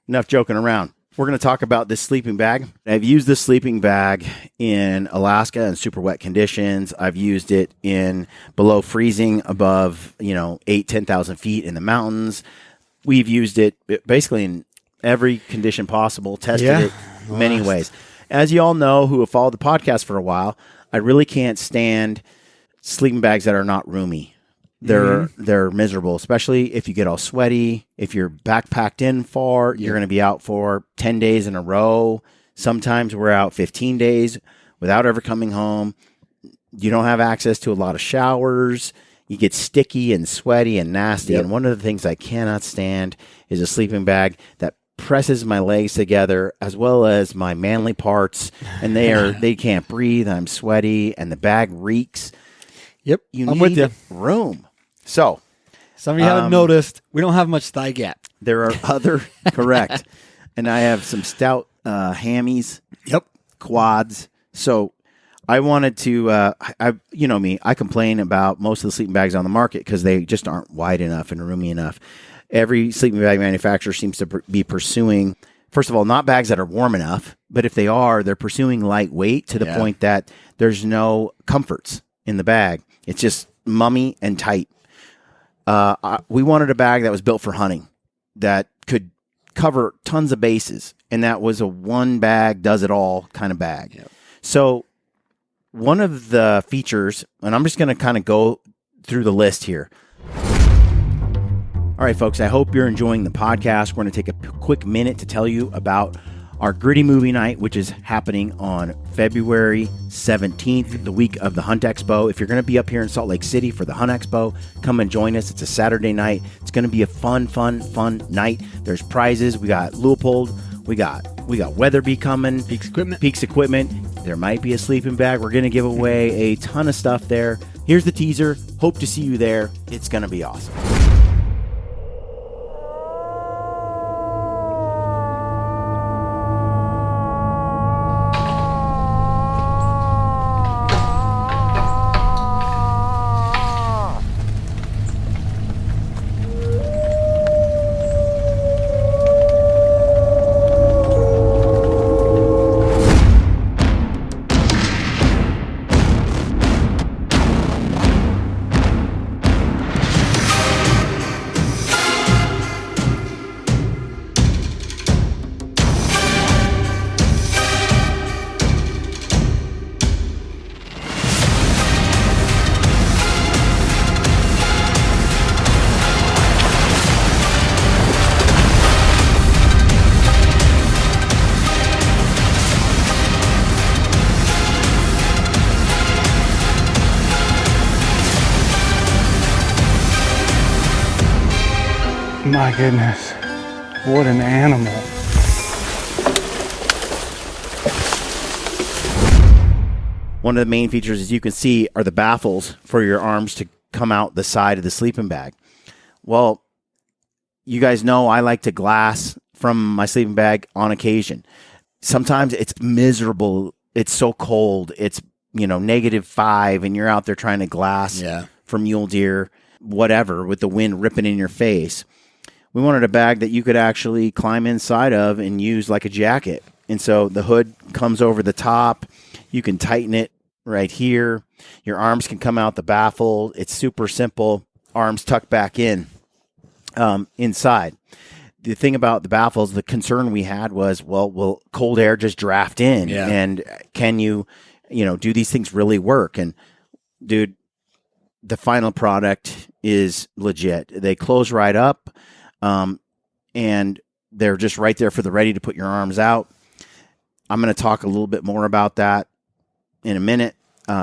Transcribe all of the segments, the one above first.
enough joking around. We're going to talk about this sleeping bag. I've used this sleeping bag in Alaska in super wet conditions. I've used it in below freezing, above 8,000-10,000 feet in the mountains. We've used it basically in every condition possible, tested it many ways. As you all know, who have followed the podcast for a while, I really can't stand sleeping bags that are not roomy. They're miserable, especially if you get all sweaty. If you're backpacked in far, you're going to be out for 10 days in a row. Sometimes we're out 15 days without ever coming home. You don't have access to a lot of showers. You get sticky and sweaty and nasty. And one of the things I cannot stand is a sleeping bag that presses my legs together as well as my manly parts, and they can't breathe. I'm sweaty, and the bag reeks. Yep, I'm with you. Room. So, some of you haven't noticed, we don't have much thigh gap. There are other, correct. And I have some stout hammies, quads. So I wanted to, you know me, I complain about most of the sleeping bags on the market because they just aren't wide enough and roomy enough. Every sleeping bag manufacturer seems to be pursuing, first of all, not bags that are warm enough, but if they are, they're pursuing lightweight to the point that there's no comforts in the bag. It's just mummy and tight. We wanted a bag that was built for hunting, that could cover tons of bases, and that was a one bag does it all kind of bag. Yep. So one of the features, and I'm just going to kind of go through the list here. All right, folks, I hope you're enjoying the podcast. We're going to take a quick minute to tell you about our Gritty Movie Night, which is happening on February 17th, the week of the Hunt Expo. If you're going to be up here in Salt Lake City for the Hunt Expo, come and join us. It's a Saturday night. It's going to be a fun night. There's prizes. We got Leupold. We got Weatherby coming. Peax equipment. There might be a sleeping bag. We're going to give away a ton of stuff there. Here's the teaser. Hope to see you there. It's going to be awesome. My goodness, what an animal. One of the main features, as you can see, are the baffles for your arms to come out the side of the sleeping bag. Well, you guys know I like to glass from my sleeping bag on occasion. Sometimes it's miserable. It's so cold. It's, -5, and you're out there trying to glass for mule deer, whatever, with the wind ripping in your face. We wanted a bag that you could actually climb inside of and use like a jacket. And so the hood comes over the top. You can tighten it right here. Your arms can come out the baffle. It's super simple. Arms tucked back in inside. The thing about the baffles, the concern we had was, will cold air just draft in? Yeah. And can you, do these things really work? And dude, the final product is legit. They close right up. And they're just right there for the ready to put your arms out. I'm going to talk a little bit more about that in a minute.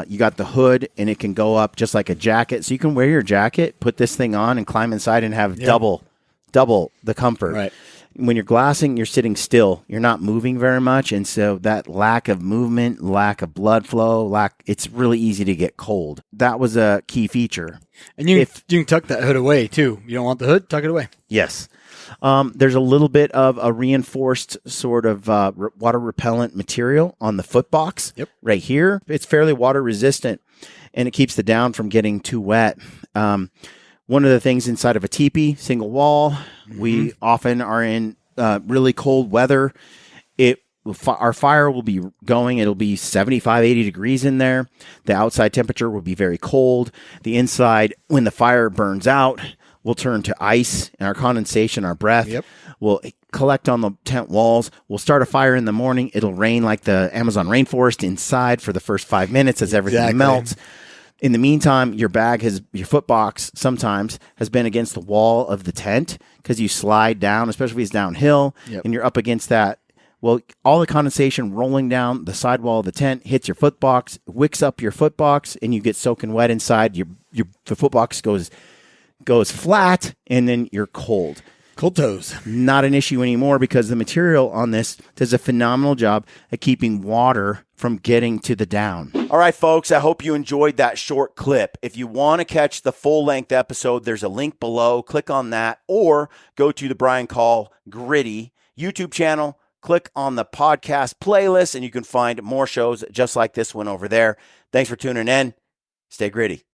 You got the hood, and it can go up just like a jacket. So you can wear your jacket, put this thing on, and climb inside and have double the comfort. Right. When you're glassing, you're sitting still. You're not moving very much. And so that lack of movement, lack of blood flow, it's really easy to get cold. That was a key feature. And you can tuck that hood away, too. You don't want the hood? Tuck it away. Yes. There's a little bit of a reinforced sort of water repellent material on the foot box right here. It's fairly water resistant, and it keeps the down from getting too wet. One of the things inside of a teepee, single wall, we often are in really cold weather, our fire will be going. It'll be 75, 80 degrees in there. The outside temperature will be very cold. The inside, when the fire burns out, will turn to ice, and our condensation, our breath, will collect on the tent walls. We'll start a fire in the morning. It'll rain like the Amazon rainforest inside for the first 5 minutes as everything melts. In the meantime, your foot box sometimes has been against the wall of the tent because you slide down, especially if it's downhill, and you're up against that. Well, all the condensation rolling down the sidewall of the tent hits your foot box, wicks up your foot box, and you get soaking wet inside. The foot box goes flat, and then you're cold. Cold toes. Not an issue anymore because the material on this does a phenomenal job at keeping water from getting to the down. All right, folks, I hope you enjoyed that short clip. If you want to catch the full-length episode, there's a link below. Click on that, or go to the Brian Call Gritty YouTube channel. Click on the podcast playlist, and you can find more shows just like this one over there. Thanks for tuning in. Stay gritty.